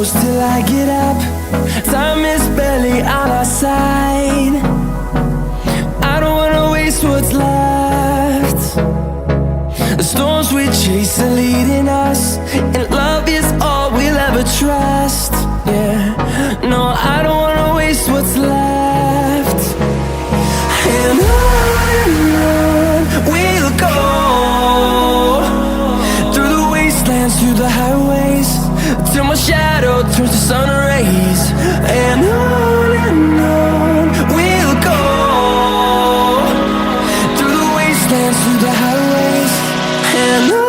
close till I get up. Time is barely on our side. I don't wanna waste what's left. The storms we chase are leading us, and love is all we'll ever trust. Yeah, no, I don't wanna waste what's left. And on we'll go, through the wastelands, through the highways, till my shadow turns to sun rays. And on we'll go, through the wastelands, through the highways, and on.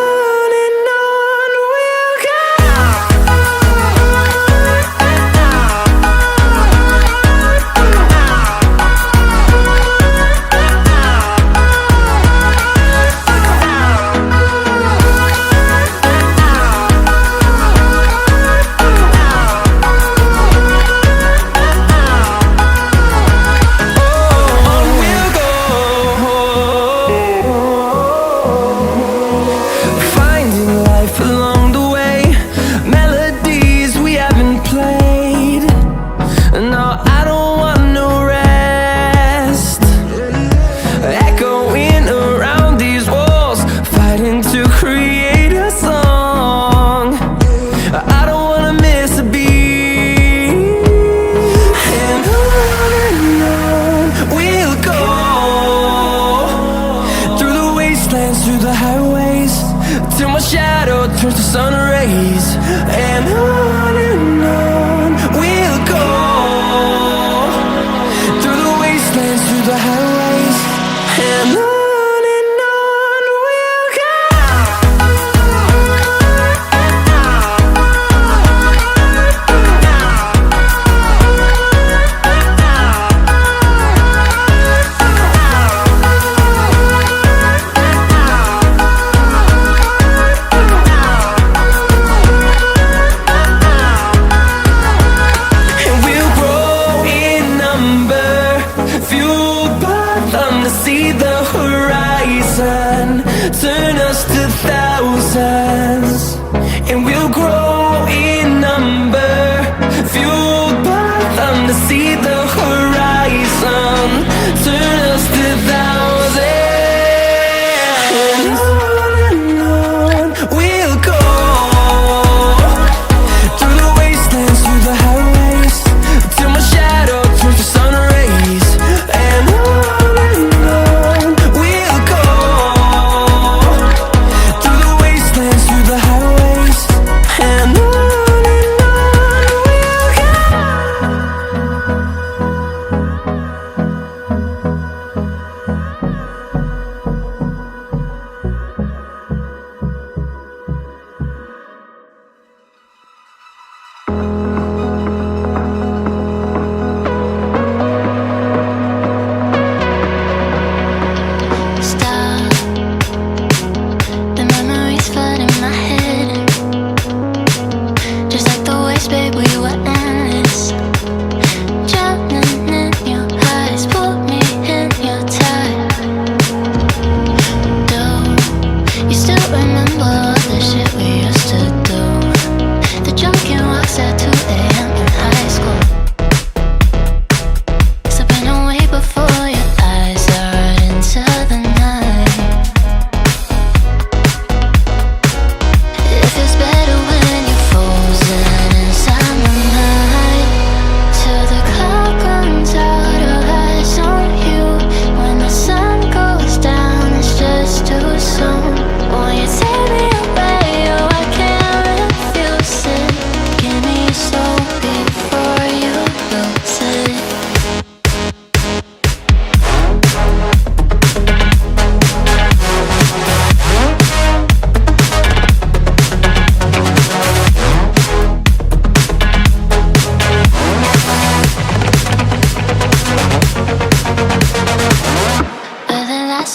Through the highways, till my shadow turns to sun rays. And on we'll go, through the wastelands, through the highways, and on we'll go. See the horizon turn us to thousands, and we'll grow in number, fueled by them to see the horizon turn us to thousands. And on we'll go, through the wastelands, through the highways, till my shadow turns to sun rays. And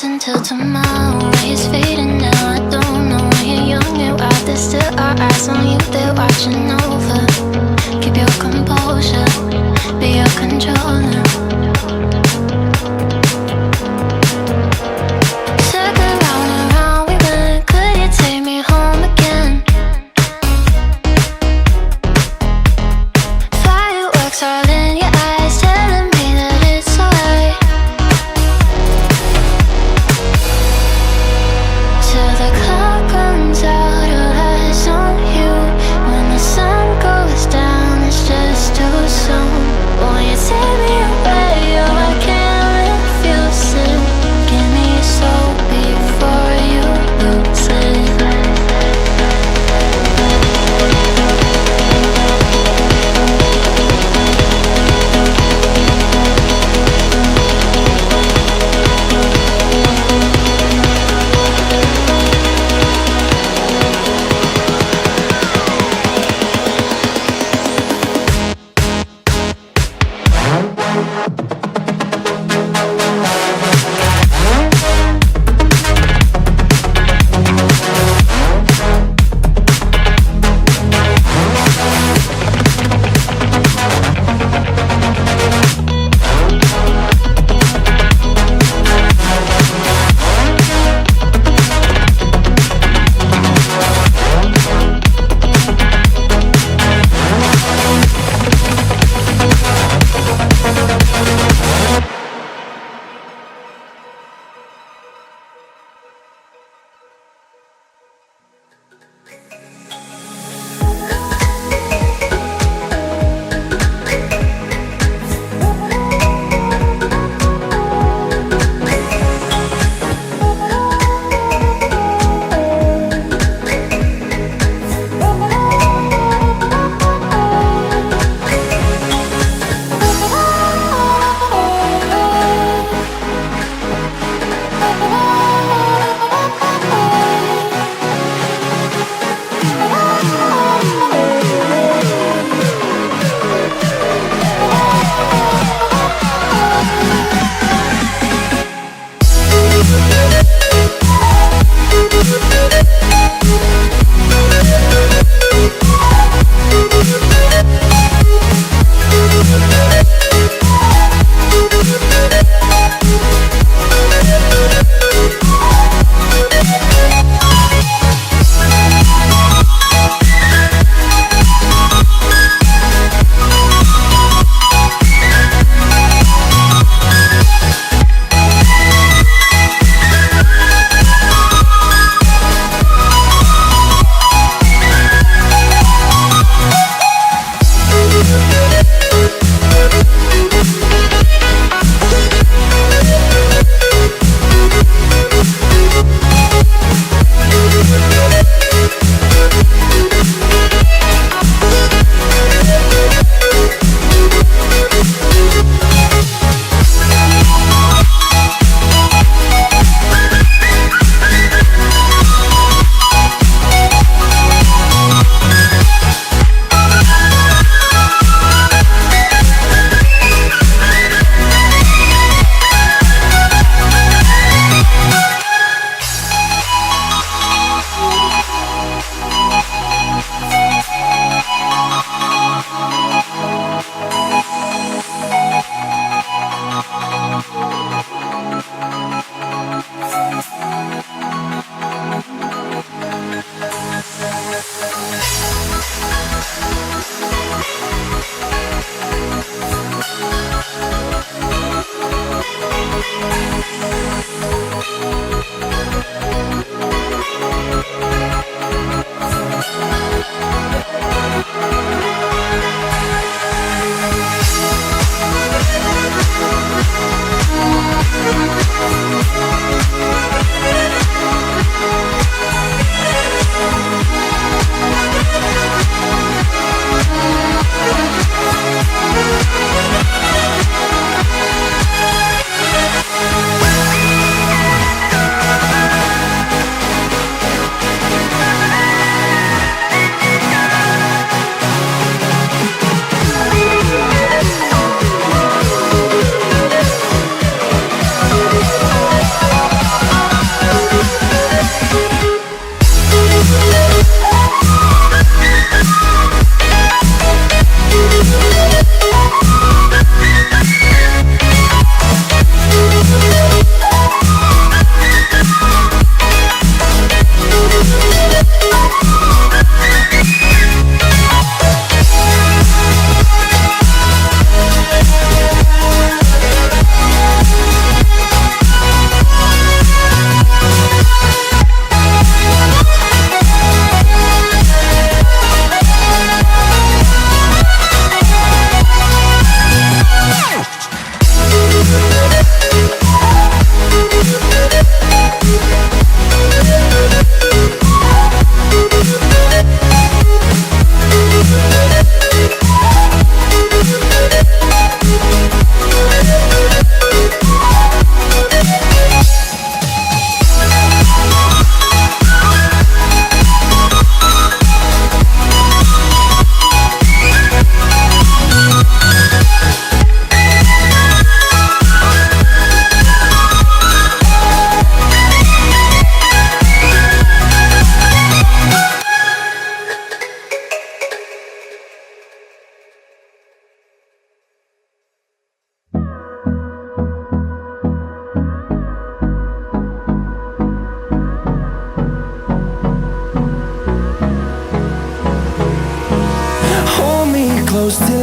until tomorrow is fading now. I don't know when you're young and wild. There's still our eyes on you, they're watching over. Keep your composure, be your controller. Circle round and round we went. Could you take me home again?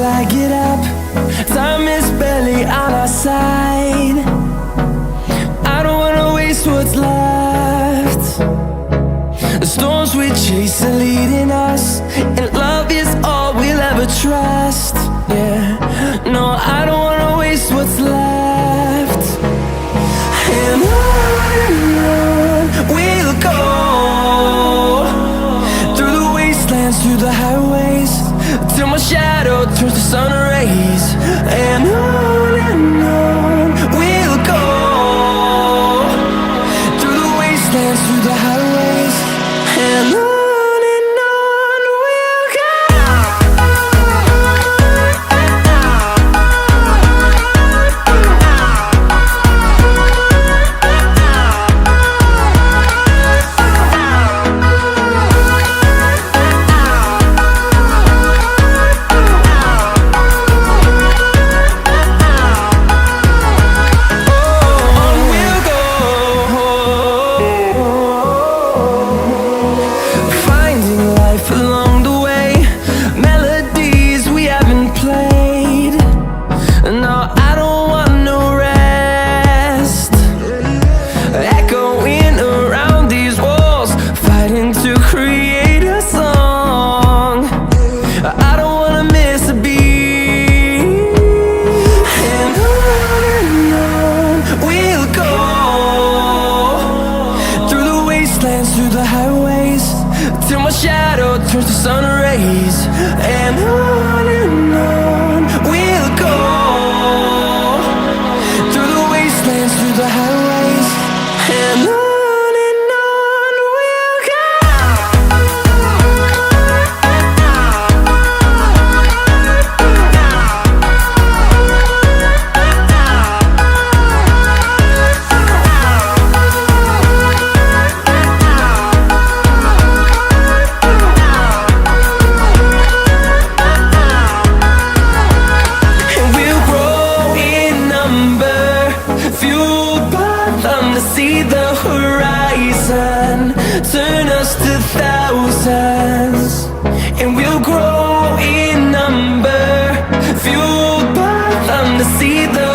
till I get up. Time is barely on our side. I don't wanna waste what's left. The storms we chase are leading us, and love is all we'll ever trust. Yeah, no, I don't wanna waste what's left. And on we'll go, through the wastelands, through the highways, till my shadow turns to sun rays. And on we'll go, through the wastelands, through the highways, and on we'll go. Through the highways, till my shadow turns to sun rays. And on we'll go, through the wastelands, through the highways, and on we'll go. See the horizon turn us to thousands, and we'll grow in number, fueled by them to see the